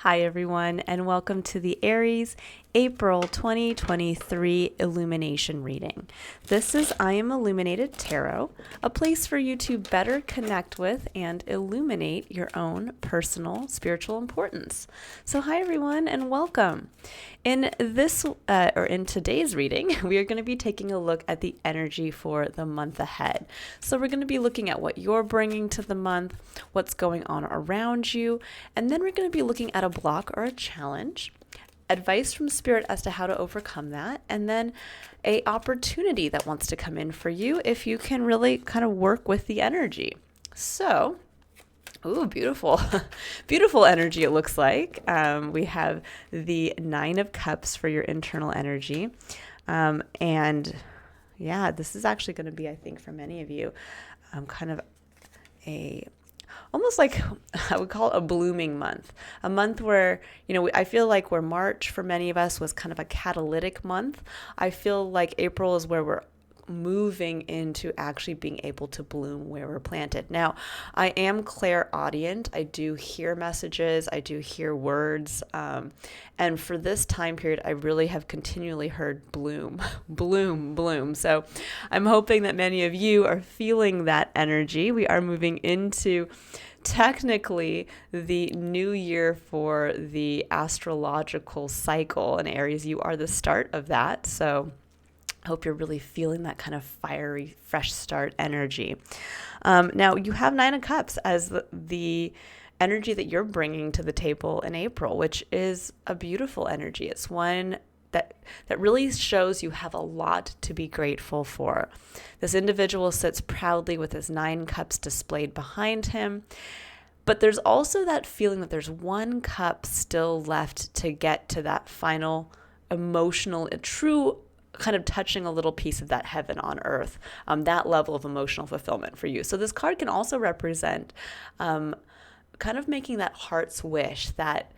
Hi, everyone, and welcome to the Aries April 2023 Illumination reading. This is I Am Illuminated Tarot, a place for you to better connect with and illuminate your own personal spiritual importance. So, hi, everyone, and welcome. In today's reading, we are going to be taking a look at the energy for the month ahead. So we're going to be looking at what you're bringing to the month, what's going on around you, and then we're going to be looking at a block or a challenge, advice from Spirit as to how to overcome that, and then a opportunity that wants to come in for you if you can really kind of work with the energy. So, ooh, beautiful. Beautiful energy, it looks like. We have the Nine of Cups for your internal energy. And yeah, this is actually going to be, I think, for many of you, kind of almost like I would call it a blooming month, a month where, I feel like where March for many of us was kind of a catalytic month. I feel like April is where we're moving into actually being able to bloom where we're planted. Now, I am clairaudient. I do hear messages. I do hear words. And for this time period, I really have continually heard bloom, bloom, bloom. So I'm hoping that many of you are feeling that energy. We are moving into technically the new year for the astrological cycle. And Aries, you are the start of that. So I hope you're really feeling that kind of fiery, fresh start energy. Now, you have Nine of Cups as the energy that you're bringing to the table in April, which is a beautiful energy. It's one that really shows you have a lot to be grateful for. This individual sits proudly with his 9 cups displayed behind him. But there's also that feeling that there's one cup still left to get to that final emotional, true kind of touching a little piece of that heaven on earth, that level of emotional fulfillment for you. So this card can also represent kind of making that heart's wish, that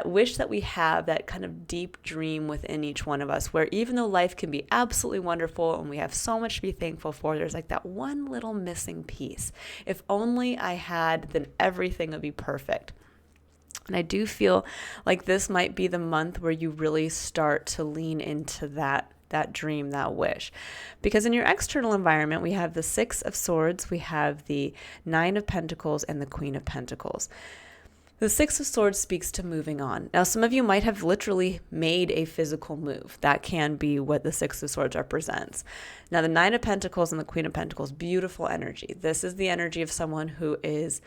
wish that we have, that kind of deep dream within each one of us, where even though life can be absolutely wonderful and we have so much to be thankful for, there's like that one little missing piece. If only I had, then everything would be perfect. And I do feel like this might be the month where you really start to lean into that dream, that wish. Because in your external environment, we have the 6 of Swords, we have the 9 of Pentacles, and the Queen of Pentacles. The 6 of Swords speaks to moving on. Now, some of you might have literally made a physical move. That can be what the 6 of Swords represents. Now, the 9 of Pentacles and the Queen of Pentacles, beautiful energy. This is the energy of someone who is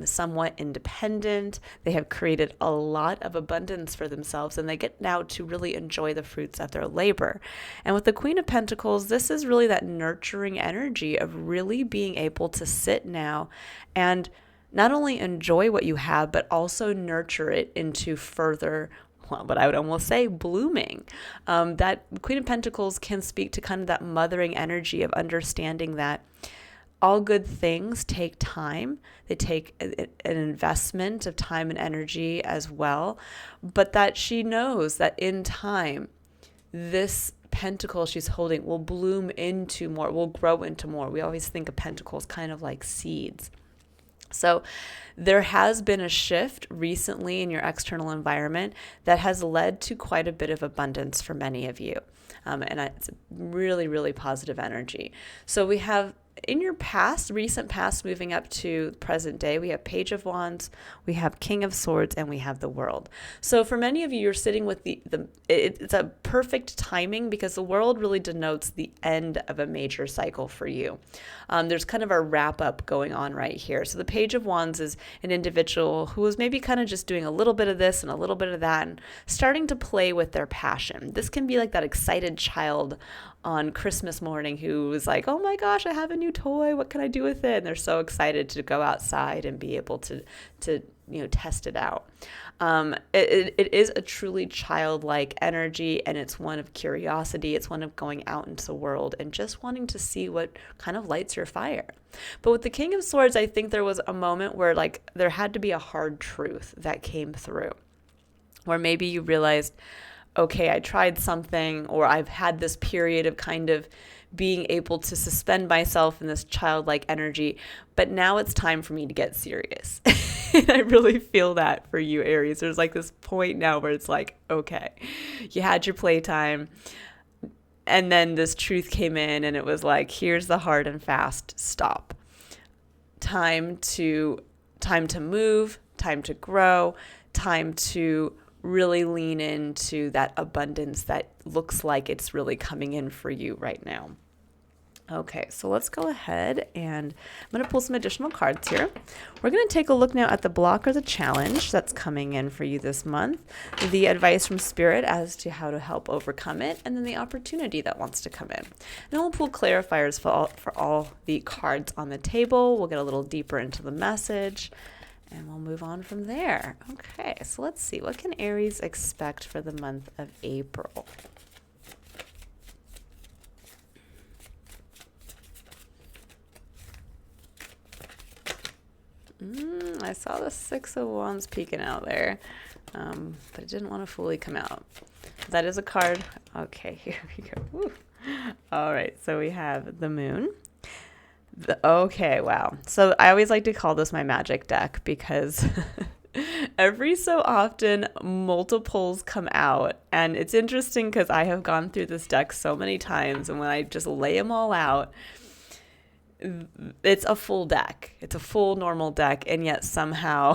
somewhat independent. They have created a lot of abundance for themselves, and they get now to really enjoy the fruits of their labor. And with the Queen of Pentacles, this is really that nurturing energy of really being able to sit now and not only enjoy what you have, but also nurture it into further, what I would almost say, blooming. That Queen of Pentacles can speak to kind of that mothering energy of understanding that all good things take time. They take an investment of time and energy as well, but that she knows that in time, this pentacle she's holding will bloom into more, will grow into more. We always think of pentacles kind of like seeds. So there has been a shift recently in your external environment that has led to quite a bit of abundance for many of you. And it's really, really positive energy. So we have in your past, recent past, moving up to present day, we have Page of Wands, we have King of Swords, and we have the World. So for many of you, you're sitting with it's a perfect timing because the World really denotes the end of a major cycle for you. There's kind of a wrap up going on right here. So the Page of Wands is an individual who is maybe kind of just doing a little bit of this and a little bit of that and starting to play with their passion. This can be like that excited child on Christmas morning who was like, oh my gosh, I have a new toy. What can I do with it? And they're so excited to go outside and be able to test it out. It is a truly childlike energy, and it's one of curiosity. It's one of going out into the world and just wanting to see what kind of lights your fire. But with the King of Swords, I think there was a moment where like there had to be a hard truth that came through, where maybe you realized, okay, I tried something, or I've had this period of kind of being able to suspend myself in this childlike energy, but now it's time for me to get serious. And I really feel that for you, Aries. There's like this point now where it's like, okay, you had your playtime, and then this truth came in and it was like, here's the hard and fast stop. Time to move, time to grow, time to really lean into that abundance that looks like it's really coming in for you right now. Okay, so let's go ahead and I'm going to pull some additional cards here. We're going to take a look now at the block or the challenge that's coming in for you this month, the advice from Spirit as to how to help overcome it, and then the opportunity that wants to come in. And then we'll pull clarifiers for all the cards on the table. We'll get a little deeper into the message, and we'll move on from there. Okay, so let's see. What can Aries expect for the month of April? I saw the Six of Wands peeking out there, but it didn't want to fully come out. That is a card. Okay, here we go. Woo. All right, so we have the Moon. Okay, wow. So I always like to call this my magic deck because every so often multiples come out. And it's interesting because I have gone through this deck so many times, and when I just lay them all out, it's a full deck. It's a full normal deck, and yet somehow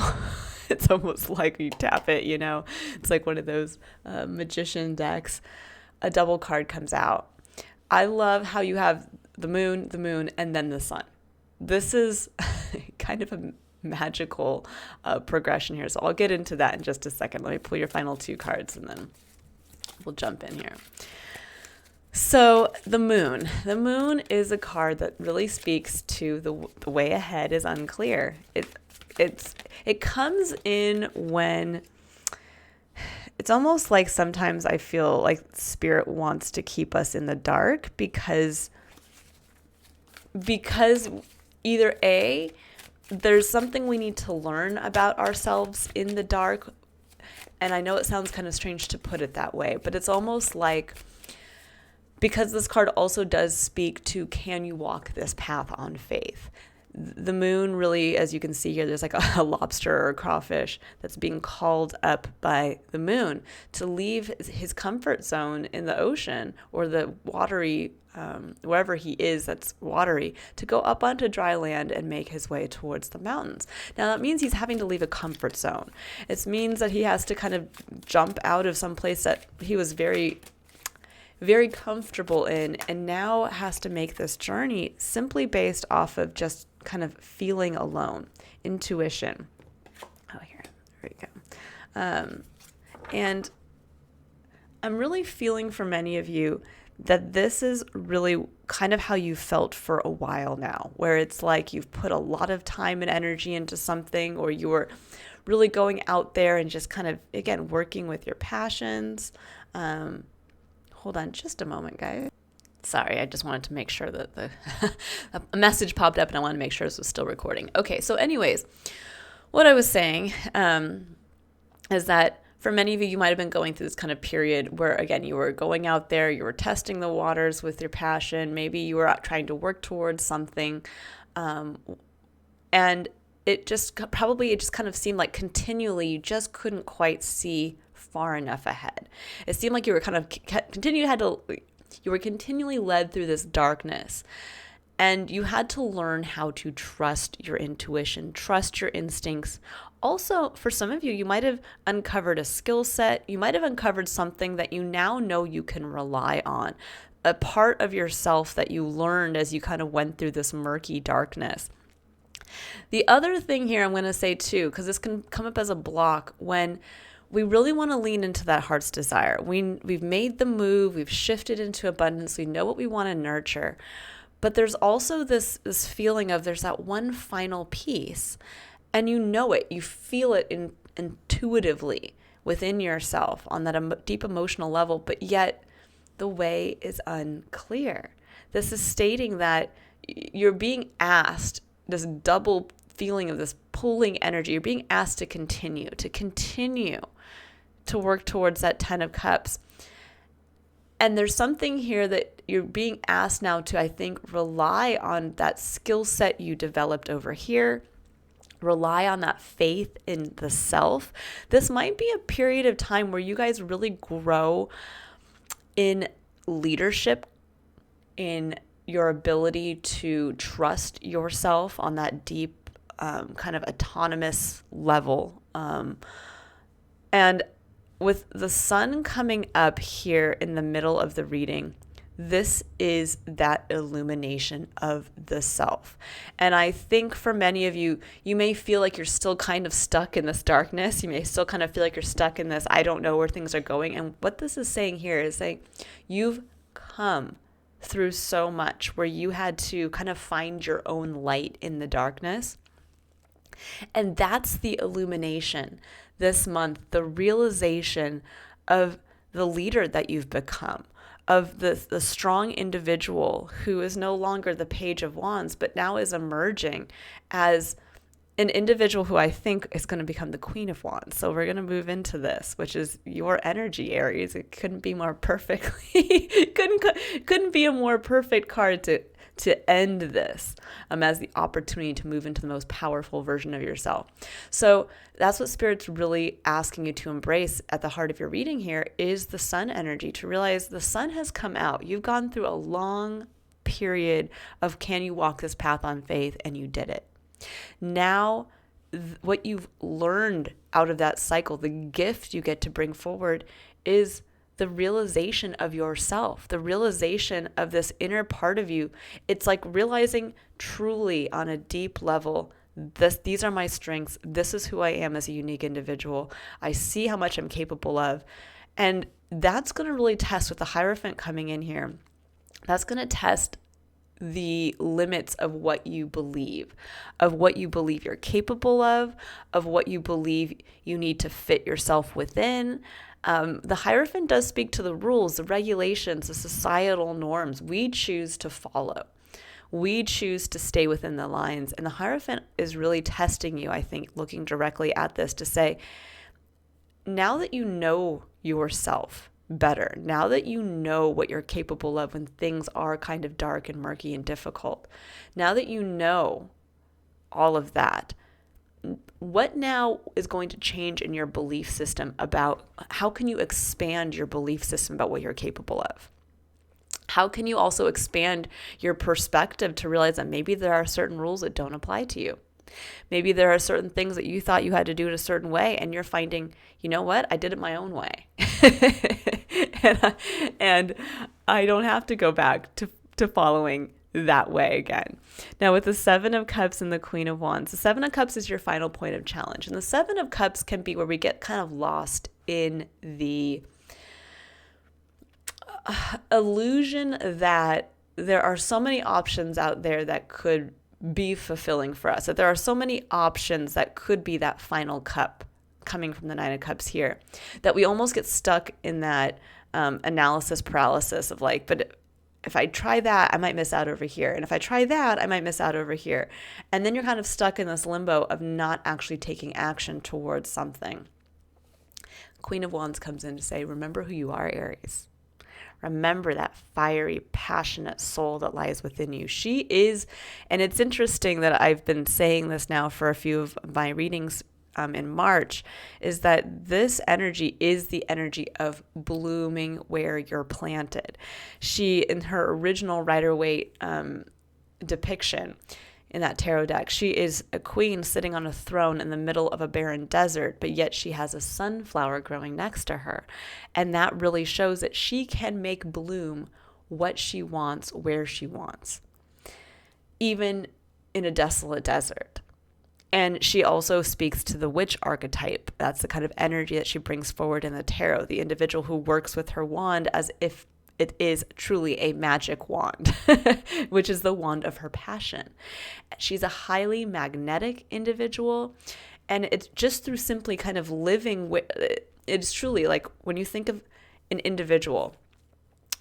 it's almost like you tap it, It's like one of those magician decks. A double card comes out. I love how you have the moon, and then the sun. This is kind of a magical progression here. So I'll get into that in just a second. Let me pull your final two cards, and then we'll jump in here. So the moon is a card that really speaks to the way ahead is unclear. It comes in when it's almost like sometimes I feel like Spirit wants to keep us in the dark because either A, there's something we need to learn about ourselves in the dark. And I know it sounds kind of strange to put it that way, but it's almost like, because this card also does speak to, can you walk this path on faith? The moon really, as you can see here, there's like a lobster or a crawfish that's being called up by the moon to leave his comfort zone in the ocean or the watery, wherever he is that's watery, to go up onto dry land and make his way towards the mountains. Now that means he's having to leave a comfort zone. It means that he has to kind of jump out of some place that he was very comfortable in, and now has to make this journey simply based off of just kind of feeling alone, intuition. Oh, here we go. And I'm really feeling for many of you that this is really kind of how you felt for a while now, where it's like you've put a lot of time and energy into something, or you were really going out there and just kind of, again, working with your passions. Hold on just a moment, guys. Sorry, I just wanted to make sure that a message popped up, and I wanted to make sure this was still recording. Okay, so anyways, what I was saying is that for many of you, you might have been going through this kind of period where, again, you were going out there, you were testing the waters with your passion. Maybe you were out trying to work towards something, and it just kind of seemed like continually you just couldn't quite see far enough ahead. It seemed like you were kind of you were continually led through this darkness, and you had to learn how to trust your intuition, trust your instincts. Also, for some of you, you might have uncovered a skill set. You might have uncovered something that you now know you can rely on, a part of yourself that you learned as you kind of went through this murky darkness. The other thing here I'm going to say too, because this can come up as a block when we really want to lean into that heart's desire. We've made the move, we've shifted into abundance, we know what we want to nurture. But there's also this feeling of there's that one final piece, and you know it, you feel it intuitively within yourself on that deep emotional level, but yet the way is unclear. This is stating that you're being asked, this double feeling of this pulling energy, you're being asked to continue to work towards that 10 of Cups. And there's something here that you're being asked now to, I think, rely on that skill set you developed over here. Rely on that faith in the self. This might be a period of time where you guys really grow in leadership, in your ability to trust yourself on that deep, kind of autonomous level. And with the sun coming up here in the middle of the reading, this is that illumination of the self. And I think for many of you, you may feel like you're still kind of stuck in this darkness. You may still kind of feel like you're stuck in this, I don't know where things are going. And what this is saying here is saying you've come through so much where you had to kind of find your own light in the darkness. And that's the illumination this month, the realization of the leader that you've become, of the strong individual who is no longer the Page of Wands, but now is emerging as an individual who I think is going to become the Queen of Wands. So we're going to move into this, which is your energy, Aries. It couldn't be more perfectly, couldn't be a more perfect card to end this as the opportunity to move into the most powerful version of yourself. So that's what Spirit's really asking you to embrace at the heart of your reading here is the sun energy, to realize the sun has come out. You've gone through a long period of can you walk this path on faith, and you did it. Now, what you've learned out of that cycle, the gift you get to bring forward is the realization of yourself, the realization of this inner part of you. It's like realizing truly on a deep level, these are my strengths. This is who I am as a unique individual. I see how much I'm capable of. And that's going to really test with the Hierophant coming in here. That's going to test the limits of what you believe you're capable of what you believe you need to fit yourself within. The Hierophant does speak to the rules, the regulations, the societal norms we choose to follow. We choose to stay within the lines. And the Hierophant is really testing you, I think, looking directly at this to say, now that you know yourself better, now that you know what you're capable of when things are kind of dark and murky and difficult, now that you know all of that, what now is going to change in your belief system about how can you expand your belief system about what you're capable of? How can you also expand your perspective to realize that maybe there are certain rules that don't apply to you? Maybe there are certain things that you thought you had to do it a certain way, and you're finding, you know what, I did it my own way. and I don't have to go back to following that way again. Now, with the Seven of Cups and the Queen of Wands, the Seven of Cups is your final point of challenge. And the Seven of Cups can be where we get kind of lost in the illusion that there are so many options out there that could be fulfilling for us, that there are so many options that could be that final cup coming from the Nine of Cups here, that we almost get stuck in that analysis paralysis of like, but if I try that, I might miss out over here. And if I try that, I might miss out over here. And then you're kind of stuck in this limbo of not actually taking action towards something. Queen of Wands comes in to say, remember who you are, Aries. Remember that fiery, passionate soul that lies within you. She is, and it's interesting that I've been saying this now for a few of my readings in March, is that this energy is the energy of blooming where you're planted. She, in her original Rider-Waite depiction in that tarot deck, she is a queen sitting on a throne in the middle of a barren desert, but yet she has a sunflower growing next to her. And that really shows that she can make bloom what she wants, where she wants, even in a desolate desert. And she also speaks to the witch archetype. That's the kind of energy that she brings forward in the tarot, the individual who works with her wand as if it is truly a magic wand, which is the wand of her passion. She's a highly magnetic individual, and it's just through simply kind of living with, it's truly like when you think of an individual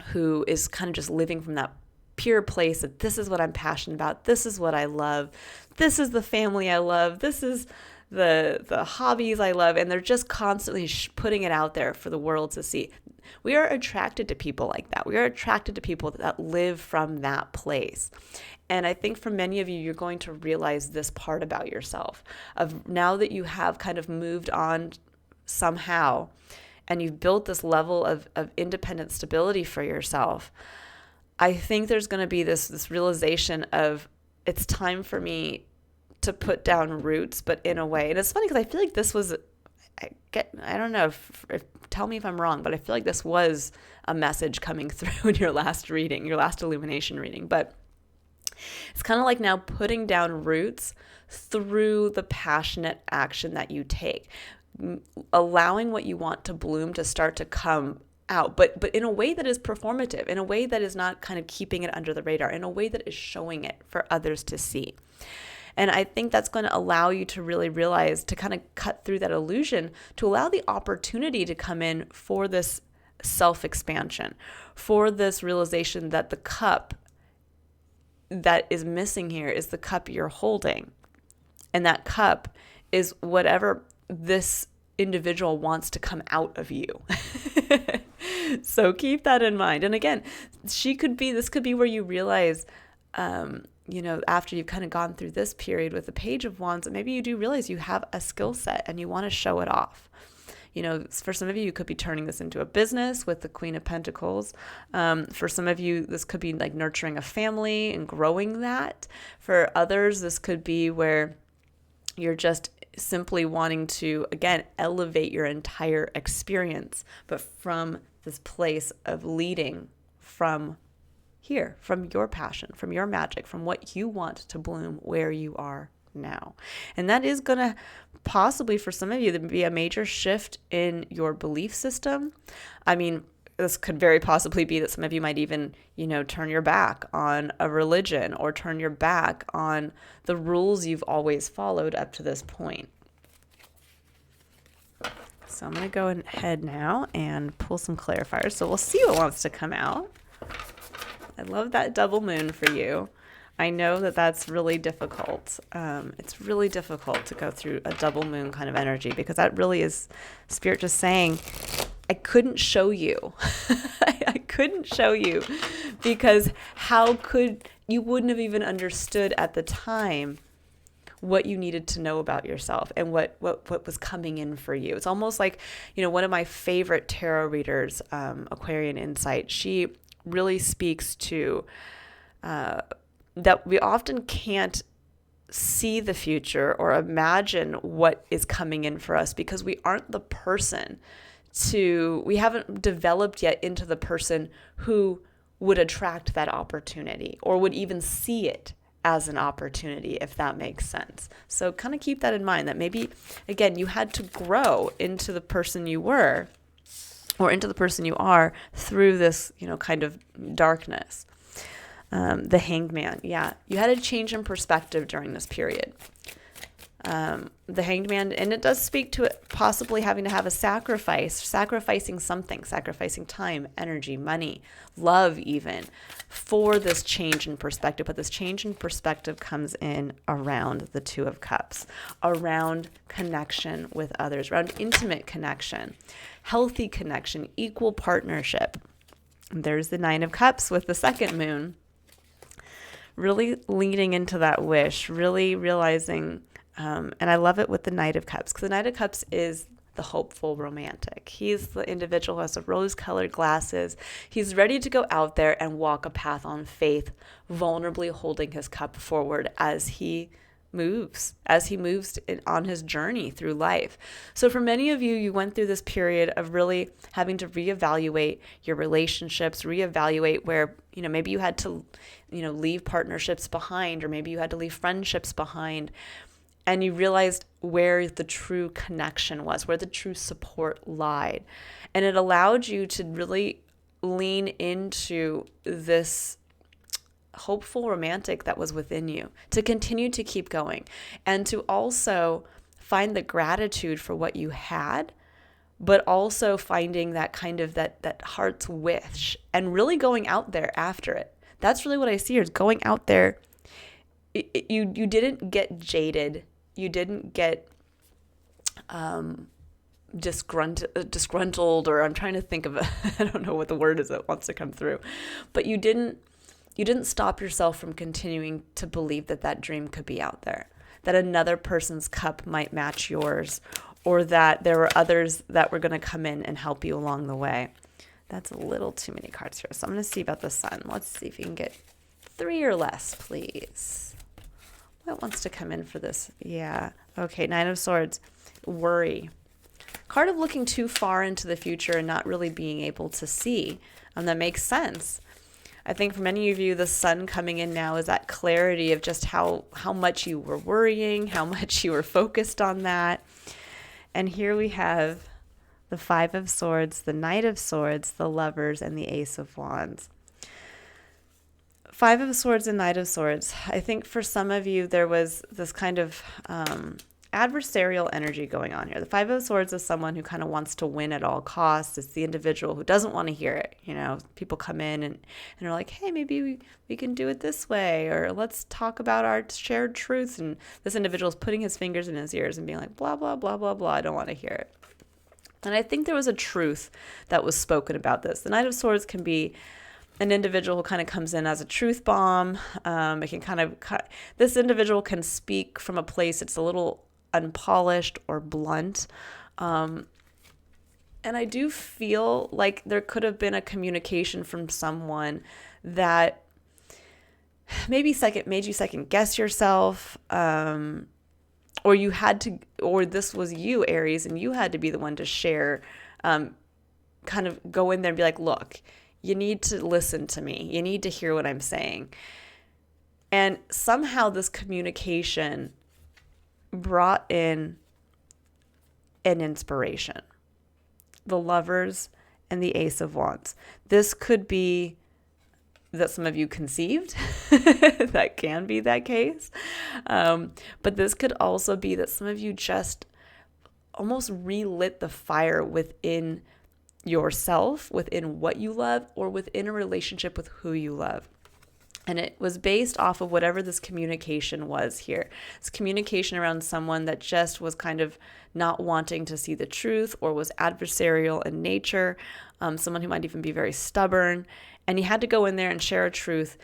who is kind of just living from that pure place that this is what I'm passionate about, this is what I love, this is the family I love, this is the hobbies I love, and they're just constantly putting it out there for the world to see. We are attracted to people like that. We are attracted to people that live from that place. And I think for many of you, you're going to realize this part about yourself, of now that you have kind of moved on somehow and you've built this level of independent stability for yourself. I think there's going to be this realization of, it's time for me to put down roots, but in a way. And it's funny because I feel like this was, I don't know, if tell me if I'm wrong, but I feel like this was a message coming through in your last reading, your last illumination reading. But it's kind of like now putting down roots through the passionate action that you take, allowing what you want to bloom to start to come out, but in a way that is performative, in a way that is not kind of keeping it under the radar, in a way that is showing it for others to see. And I think that's going to allow you to really realize, to kind of cut through that illusion, to allow the opportunity to come in for this self-expansion, for this realization that the cup that is missing here is the cup you're holding. And that cup is whatever this individual wants to come out of you. So keep that in mind. And again, this could be where you realize, after you've kind of gone through this period with the Page of Wands, maybe you do realize you have a skill set and you want to show it off. For some of you, you could be turning this into a business with the Queen of Pentacles. For some of you, this could be like nurturing a family and growing that. For others, this could be where you're just simply wanting to, again, elevate your entire experience, but from this place of leading from here, from your passion, from your magic, from what you want to bloom where you are now. And that is going to possibly, for some of you, there be a major shift in your belief system. I mean, this could very possibly be that some of you might even, turn your back on a religion or turn your back on the rules you've always followed up to this point. So I'm going to go ahead now and pull some clarifiers. So we'll see what wants to come out. I love that double moon for you. I know that that's really difficult. It's really difficult to go through a double moon kind of energy, because that really is Spirit just saying, I couldn't show you. I couldn't show you, because you wouldn't have even understood at the time what you needed to know about yourself and what was coming in for you. It's almost like, one of my favorite tarot readers, Aquarian Insight, she really speaks to that we often can't see the future or imagine what is coming in for us because we aren't the person we haven't developed yet into the person who would attract that opportunity or would even see it as an opportunity, if that makes sense. So kind of keep that in mind, that maybe, again, you had to grow into the person you were or into the person you are through this, kind of darkness. The Hanged Man. Yeah, you had a change in perspective during this period. The Hanged Man, and it does speak to it possibly having to have a sacrificing something, sacrificing time, energy, money, love even, for this change in perspective. But this change in perspective comes in around the Two of Cups, around connection with others, around intimate connection, healthy connection, equal partnership. And there's the Nine of Cups with the second moon, really leaning into that wish, really realizing, and I love it with the Knight of Cups, because the Knight of Cups is the hopeful romantic. He's the individual who has the rose-colored glasses. He's ready to go out there and walk a path on faith, vulnerably holding his cup forward as he moves on his journey through life. So for many of you, you went through this period of really having to reevaluate your relationships, reevaluate where, maybe you had to, leave partnerships behind, or maybe you had to leave friendships behind. And you realized where the true connection was, where the true support lied. And it allowed you to really lean into this hopeful romantic that was within you, to continue to keep going, and to also find the gratitude for what you had, but also finding that kind of that heart's wish and really going out there after it. That's really what I see here, is going out there. You didn't get jaded. You didn't get disgruntled, or I'm trying to think of I don't know what the word is that wants to come through, but you didn't stop yourself from continuing to believe that that dream could be out there, that another person's cup might match yours, or that there were others that were going to come in and help you along the way. That's a little too many cards here. So I'm going to see about the sun. Let's see if you can get 3 or less, please. What wants to come in for this? Yeah. Okay, 9 of Swords. Worry. Card of looking too far into the future and not really being able to see. That makes sense. I think for many of you, the sun coming in now is that clarity of just how much you were worrying, how much you were focused on that. And here we have the 5 of Swords, the Knight of Swords, the Lovers, and the Ace of Wands. 5 of Swords and Knight of Swords. I think for some of you, there was this kind of adversarial energy going on here. The 5 of Swords is someone who kind of wants to win at all costs. It's the individual who doesn't want to hear it. You know, people come in and are like, hey, maybe we can do it this way, or let's talk about our shared truths. And this individual is putting his fingers in his ears and being like, blah, blah, blah, blah, blah. I don't want to hear it. And I think there was a truth that was spoken about this. The Knight of Swords can be an individual who kind of comes in as a truth bomb. It can kind of this individual can speak from a place that's a little unpolished or blunt. And I do feel like there could have been a communication from someone that maybe made you second guess yourself, or you had to, or this was you, Aries, and you had to be the one to share, kind of go in there and be like, look, you need to listen to me. You need to hear what I'm saying. And somehow this communication brought in an inspiration. The Lovers and the Ace of Wands. This could be that some of you conceived. That can be that case. But this could also be that some of you just almost relit the fire within yourself, within what you love, or within a relationship with who you love. And it was based off of whatever this communication was here. It's communication around someone that just was kind of not wanting to see the truth, or was adversarial in nature, someone who might even be very stubborn. And you had to go in there and share a truth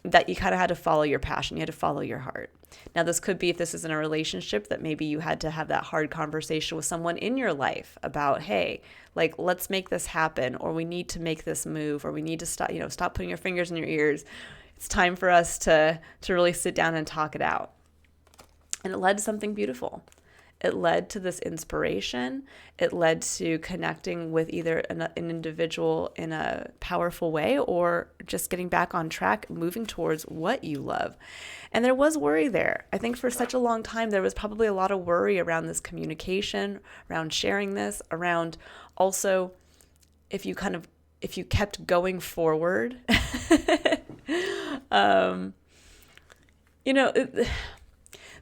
that you kind of had to follow your passion. You had to follow your heart. Now, this could be, if this is in a relationship, that maybe you had to have that hard conversation with someone in your life about, hey, like, let's make this happen, or we need to make this move, or we need to stop putting your fingers in your ears. It's time for us to really sit down and talk it out. And it led to something beautiful. It led to this inspiration. It led to connecting with either an individual in a powerful way, or just getting back on track, moving towards what you love. And there was worry there. I think for such a long time, there was probably a lot of worry around this communication, around sharing this, around also if you kept going forward,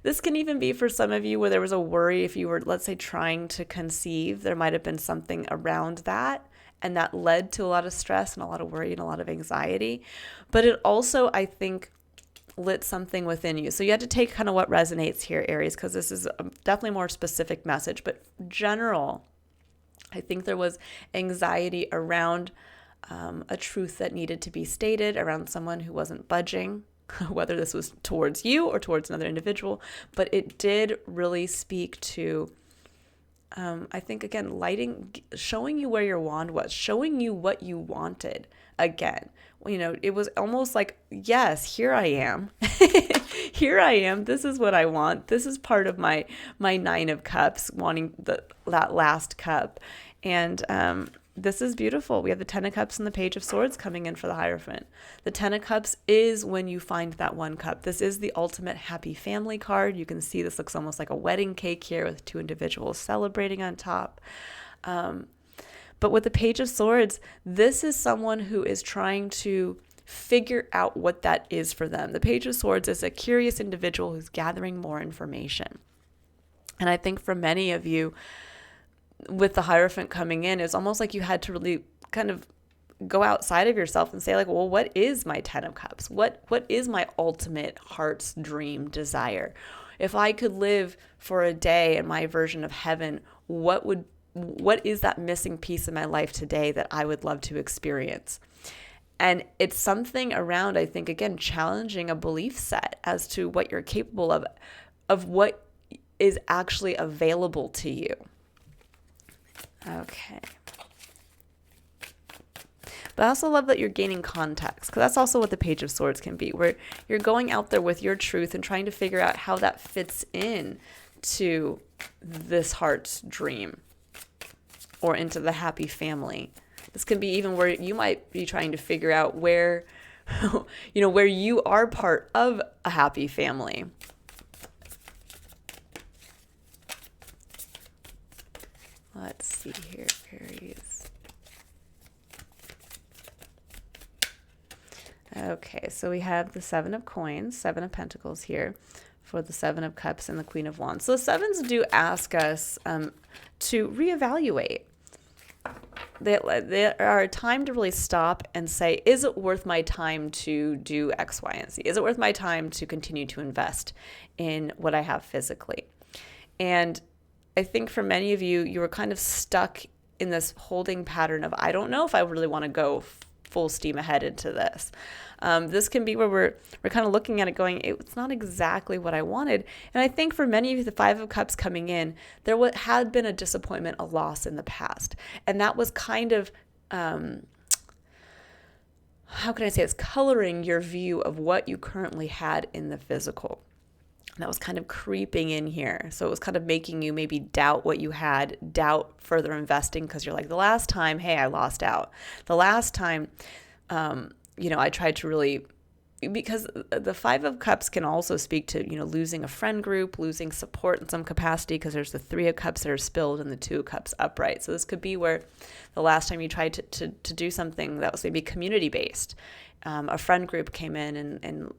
this can even be for some of you where there was a worry if you were, let's say, trying to conceive. There might have been something around that, and that led to a lot of stress and a lot of worry and a lot of anxiety. But it also, I think, lit something within you. So you had to take kind of what resonates here, Aries, because this is definitely a more specific message. But general, I think there was anxiety around a truth that needed to be stated, around someone who wasn't budging, whether this was towards you or towards another individual. But it did really speak to, I think, again, showing you where your wand was, showing you what you wanted again. It was almost like, yes, here I am. Here I am. This is what I want. This is part of my 9 of Cups, wanting that last cup. And this is beautiful. We have the 10 of Cups and the Page of Swords coming in for the Hierophant. The 10 of Cups is when you find that one cup. This is the ultimate happy family card. You can see this looks almost like a wedding cake here with 2 individuals celebrating on top. But with the Page of Swords, this is someone who is trying to figure out what that is for them. The Page of Swords is a curious individual who's gathering more information. And I think for many of you, with the Hierophant coming in, it's almost like you had to really kind of go outside of yourself and say, like, well, what is my 10 of Cups? What is my ultimate heart's dream desire? if I could live for a day in my version of heaven, what is that missing piece in my life today that I would love to experience? And it's something around, I think, again, challenging a belief set as to what you're capable of what is actually available to you. Okay. But I also love that you're gaining context, because that's also what the Page of Swords can be, where you're going out there with your truth and trying to figure out how that fits in to this heart's dream or into the happy family. This can be even where you might be trying to figure out where, where you are part of a happy family. Let's see here, Aries. Okay, so we have the Seven of Coins, Seven of Pentacles here for the Seven of Cups and the Queen of Wands. So sevens do ask us to reevaluate. They are a time to really stop and say, is it worth my time to do X, Y, and Z? Is it worth my time to continue to invest in what I have physically? And I think for many of you, you were kind of stuck in this holding pattern of, I don't know if I really want to go full steam ahead into this. This can be where we're kind of looking at it going, it's not exactly what I wanted. And I think for many of you, the Five of Cups coming in, there had been a disappointment, a loss in the past. And that was kind of, how can I say, it's coloring your view of what you currently had in the physical. That was kind of creeping in here. So it was kind of making you maybe doubt what you had, doubt further investing, because you're like, the last time, hey, I lost out. The last time, I tried to really, because the Five of Cups can also speak to, losing a friend group, losing support in some capacity, because there's the Three of Cups that are spilled and the Two of Cups upright. So this could be where the last time you tried to do something that was maybe community-based, a friend group came in and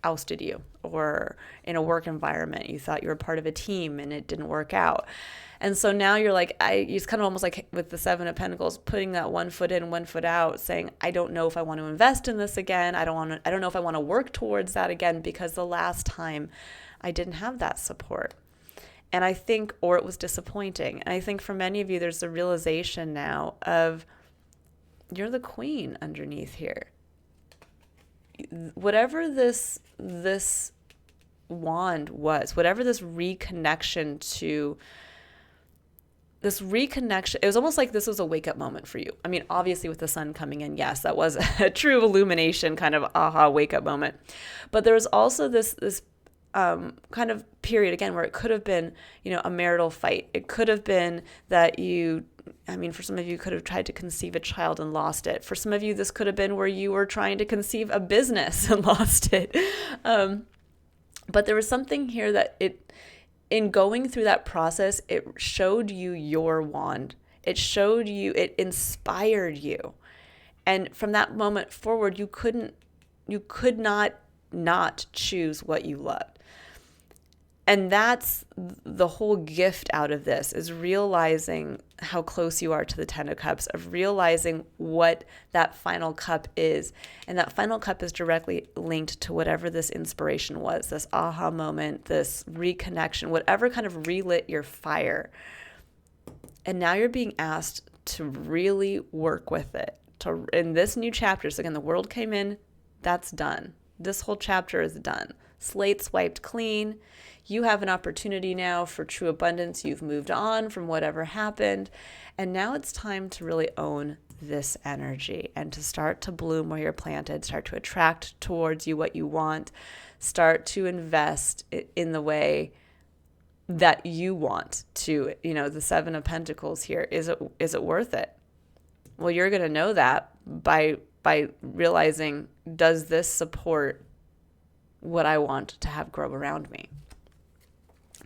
ousted you, or in a work environment, you thought you were part of a team and it didn't work out. And so now you're like, it's kind of almost like with the Seven of Pentacles, putting that one foot in, one foot out, saying, I don't know if I want to invest in this again. I don't know if I want to work towards that again, because the last time I didn't have that support. And I think, or it was disappointing. And I think for many of you, there's a realization now of you're the queen underneath here. Whatever this wand was, whatever this reconnection, it was almost like this was a wake-up moment for you. I mean, obviously with the sun coming in, yes, that was a true illumination kind of aha wake-up moment. But there was also this kind of period, again, where it could have been, a marital fight. It could have been that for some of you, could have tried to conceive a child and lost it. For some of you, this could have been where you were trying to conceive a business and lost it. But there was something here that in going through that process, it showed you your wand. It showed you, it inspired you. And from that moment forward, you could not choose what you loved. And that's the whole gift out of this, is realizing how close you are to the Ten of Cups, of realizing what that final cup is. And that final cup is directly linked to whatever this inspiration was, this aha moment, this reconnection, whatever kind of relit your fire. And now you're being asked to really work with it. In this new chapter, so again, the world came in, that's done. This whole chapter is done. Slate swiped clean. You have an opportunity now for true abundance. You've moved on from whatever happened. And now it's time to really own this energy and to start to bloom where you're planted, start to attract towards you what you want, start to invest in the way that you want to. The Seven of Pentacles here, is it worth it? Well, you're going to know that by realizing, does this support what I want to have grow around me?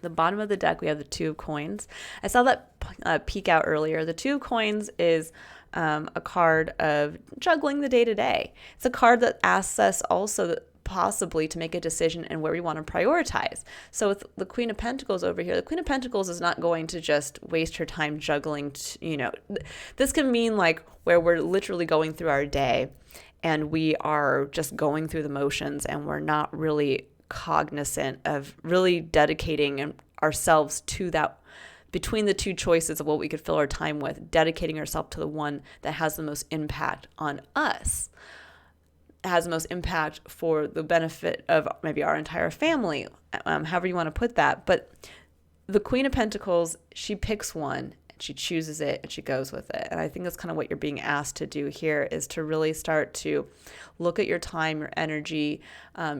The bottom of the deck, we have the Two of Coins. I saw that peek out earlier. The Two of Coins is a card of juggling the day-to-day. It's a card that asks us also possibly to make a decision and where we want to prioritize. So with the Queen of Pentacles over here, the Queen of Pentacles is not going to just waste her time juggling. This can mean like where we're literally going through our day and we are just going through the motions and we're not really cognizant of really dedicating ourselves to that, between the two choices of what we could fill our time with, dedicating ourselves to the one that has the most impact on us, has the most impact for the benefit of maybe our entire family, however you want to put that. But the Queen of Pentacles, she picks one, and she chooses it, and she goes with it. And I think that's kind of what you're being asked to do here, is to really start to look at your time, your energy,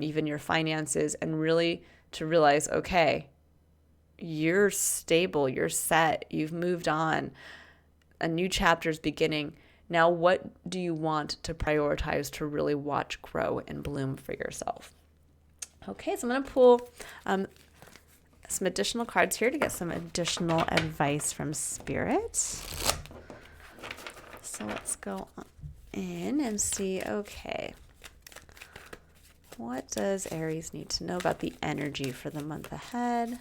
even your finances, and really to realize, okay, you're stable, you're set, you've moved on, a new chapter's beginning. Now, what do you want to prioritize to really watch grow and bloom for yourself? Okay, so I'm going to pull some additional cards here to get some additional advice from Spirit. So let's go in and see, okay, what does Aries need to know about the energy for the month ahead?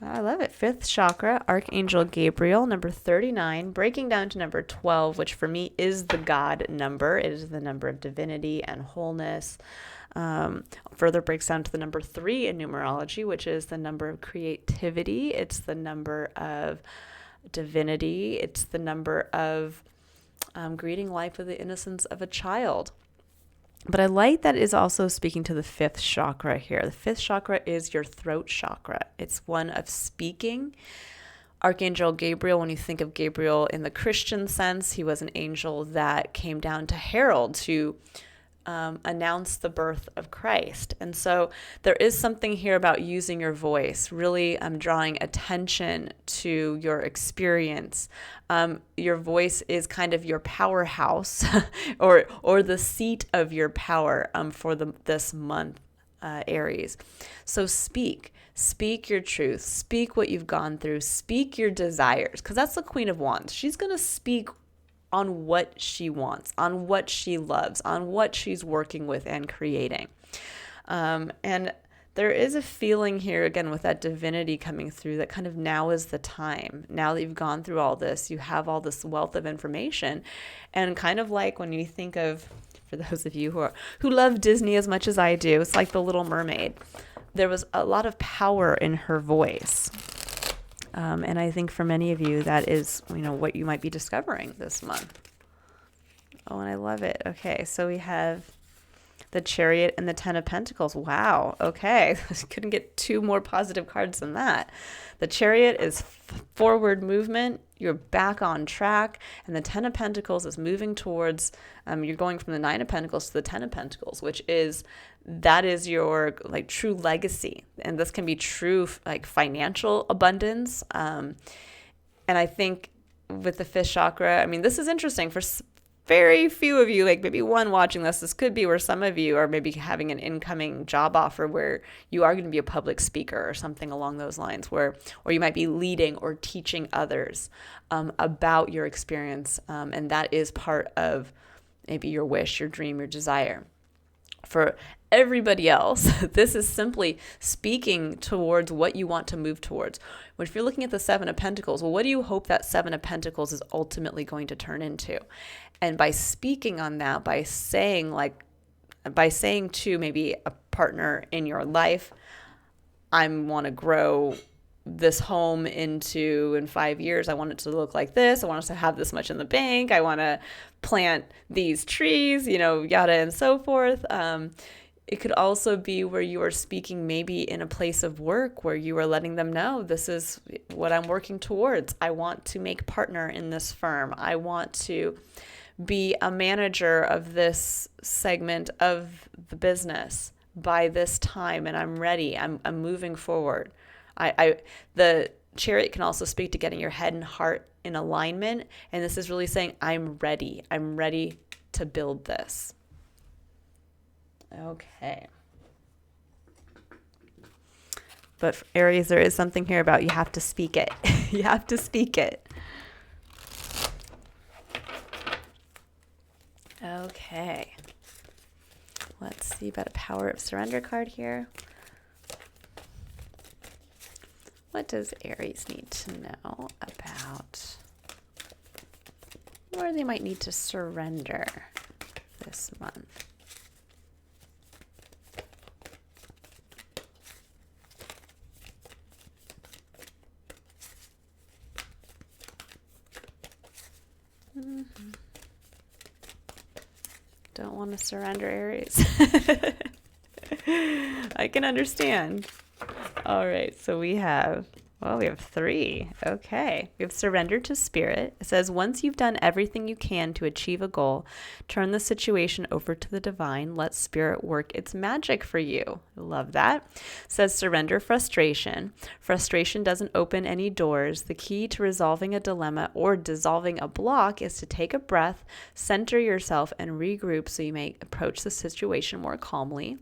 I love it. 5th chakra, Archangel Gabriel, number 39, breaking down to number 12, which for me is the God number. It is the number of divinity and wholeness. Further breaks down to the number 3 in numerology, which is the number of creativity. It's the number of divinity. It's the number of greeting life with the innocence of a child. But I like that is also speaking to the 5th chakra here. The 5th chakra is your throat chakra. It's one of speaking. Archangel Gabriel, when you think of Gabriel in the Christian sense, he was an angel that came down to herald, to announce the birth of Christ. And so there is something here about using your voice, really drawing attention to your experience. Your voice is kind of your powerhouse or the seat of your power for this month, Aries. So speak your truth, speak what you've gone through, speak your desires, because that's the Queen of Wands. She's going to speak on what she wants, on what she loves, on what she's working with and creating. And there is a feeling here, again, with that divinity coming through, that kind of now is the time. Now that you've gone through all this, you have all this wealth of information. And kind of like when you think of, for those of you who love Disney as much as I do, it's like The Little Mermaid. There was a lot of power in her voice. And I think for many of you, that is, what you might be discovering this month. Oh, and I love it. Okay, so we have the Chariot and the 10 of Pentacles. Wow. Okay, couldn't get 2 more positive cards than that. The Chariot is forward movement. You're back on track. And the 10 of Pentacles is moving towards, you're going from the 9 of Pentacles to the 10 of Pentacles, that is your true legacy. And this can be true financial abundance. And I think with the 5th chakra, this is interesting for very few of you, maybe one watching this could be where some of you are maybe having an incoming job offer where you are going to be a public speaker or something along those lines, or you might be leading or teaching others about your experience. And that is part of maybe your wish, your dream, your desire. For everybody else, this is simply speaking towards what you want to move towards. But if you're looking at the 7 of Pentacles, well, what do you hope that 7 of Pentacles is ultimately going to turn into? And by speaking on that, by saying to maybe a partner in your life, I want to grow this home in 5 years, I want it to look like this. I want us to have this much in the bank. I want to plant these trees, yada and so forth. It could also be where you are speaking maybe in a place of work where you are letting them know, this is what I'm working towards. I want to make partner in this firm. I want to be a manager of this segment of the business by this time, and I'm ready. I'm moving forward. The Chariot can also speak to getting your head and heart in alignment, and this is really saying, I'm ready. I'm ready to build this. Okay. But for Aries, there is something here about you have to speak it. You have to speak it. Okay. Let's see about a Power of Surrender card here. What does Aries need to know about where they might need to surrender this month. Don't want to surrender, Aries. I can understand. All right, so we have 3. Okay. We have surrender to spirit. It says, once you've done everything you can to achieve a goal, turn the situation over to the divine. Let spirit work its magic for you. Love that. It says surrender frustration. Frustration doesn't open any doors. The key to resolving a dilemma or dissolving a block is to take a breath, center yourself, and regroup so you may approach the situation more calmly.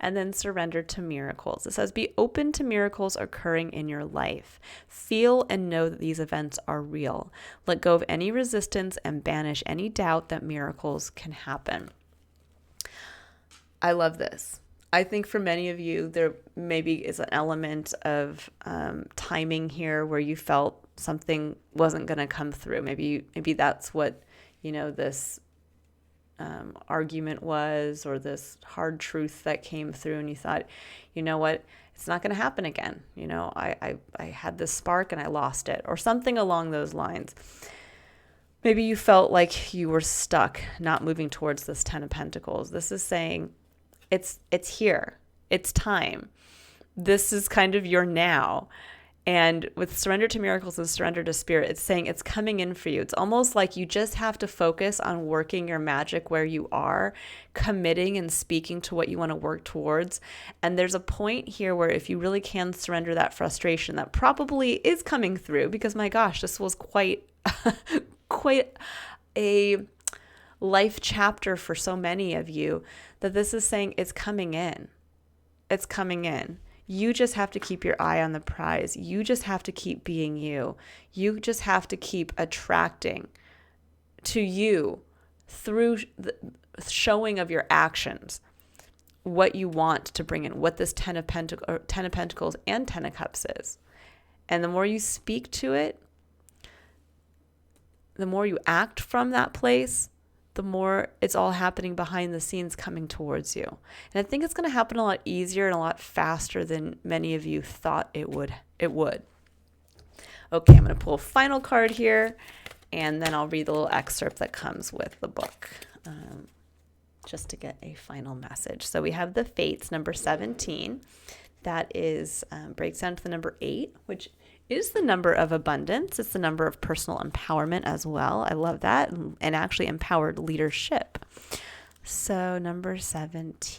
And then surrender to miracles. It says, be open to miracles occurring in your life. Feel and know that these events are real. Let go of any resistance and banish any doubt that miracles can happen. I love this. I think for many of you, there maybe is an element of timing here where you felt something wasn't going to come through. Maybe that's what, this argument was, or this hard truth that came through, and you thought, you know what, it's not going to happen again. I had this spark and I lost it, or something along those lines. Maybe you felt like you were stuck, not moving towards this 10 of Pentacles. This is saying it's here. It's time. This is kind of your now. And with surrender to miracles and surrender to spirit, it's saying it's coming in for you. It's almost like you just have to focus on working your magic where you are, committing and speaking to what you want to work towards. And there's a point here where if you really can surrender that frustration that probably is coming through, because my gosh, this was quite a life chapter for so many of you, that this is saying it's coming in. It's coming in. You just have to keep your eye on the prize. You just have to keep being you. You just have to keep attracting to you through the showing of your actions what you want to bring in, what this 10 of Pentacles and 10 of Cups is. And the more you speak to it, the more you act from that place, the more it's all happening behind the scenes coming towards you. And I think it's going to happen a lot easier and a lot faster than many of you thought it would. Okay, I'm going to pull a final card here, and then I'll read the little excerpt that comes with the book, just to get a final message. So we have the Fates, number 17. That is breaks down to the number 8, which is the number of abundance. It's the number of personal empowerment as well. I love that. And actually empowered leadership. So number 17.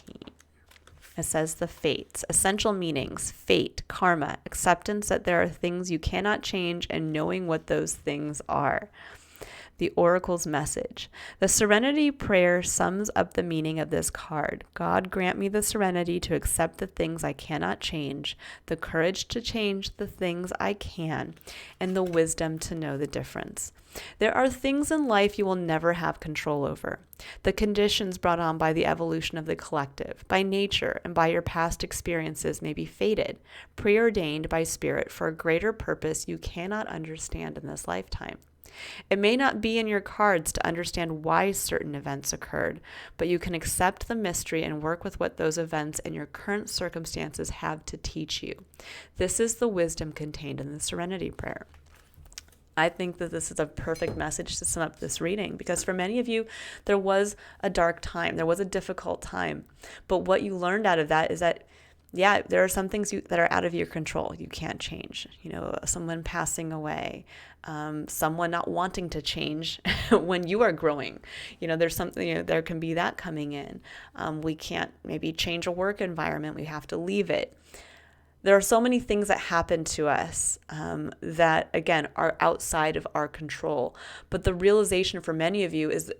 It says the Fates, essential meanings, fate, karma, acceptance that there are things you cannot change, and knowing what those things are. The Oracle's message. The Serenity Prayer sums up the meaning of this card. God grant me the serenity to accept the things I cannot change, the courage to change the things I can, and the wisdom to know the difference. There are things in life you will never have control over. The conditions brought on by the evolution of the collective, by nature, and by your past experiences may be fated, preordained by spirit for a greater purpose you cannot understand in this lifetime. It may not be in your cards to understand why certain events occurred, but you can accept the mystery and work with what those events and your current circumstances have to teach you. This is the wisdom contained in the Serenity Prayer. I think that this is a perfect message to sum up this reading, because for many of you, there was a dark time, there was a difficult time, but what you learned out of that is that yeah, there are some things that are out of your control. You can't change, someone passing away, someone not wanting to change when you are growing. There's something, there can be that coming in. We can't maybe change a work environment. We have to leave it. There are so many things that happen to us that, again, are outside of our control. But the realization for many of you is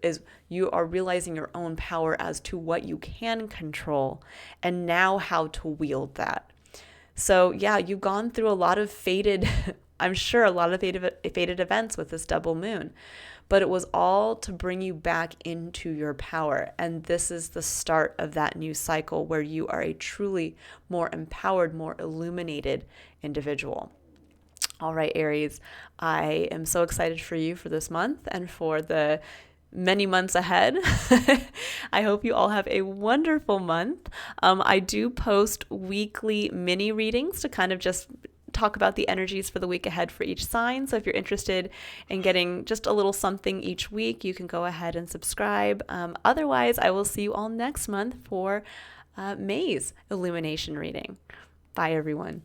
you are realizing your own power as to what you can control and now how to wield that. So, yeah, you've gone through a lot of fated events with this double moon. But it was all to bring you back into your power. And this is the start of that new cycle where you are a truly more empowered, more illuminated individual. All right, Aries, I am so excited for you for this month and for the many months ahead. I hope you all have a wonderful month. I do post weekly mini readings to kind of just talk about the energies for the week ahead for each sign. So if you're interested in getting just a little something each week, you can go ahead and subscribe. Otherwise, I will see you all next month for May's Illumination reading. Bye, everyone.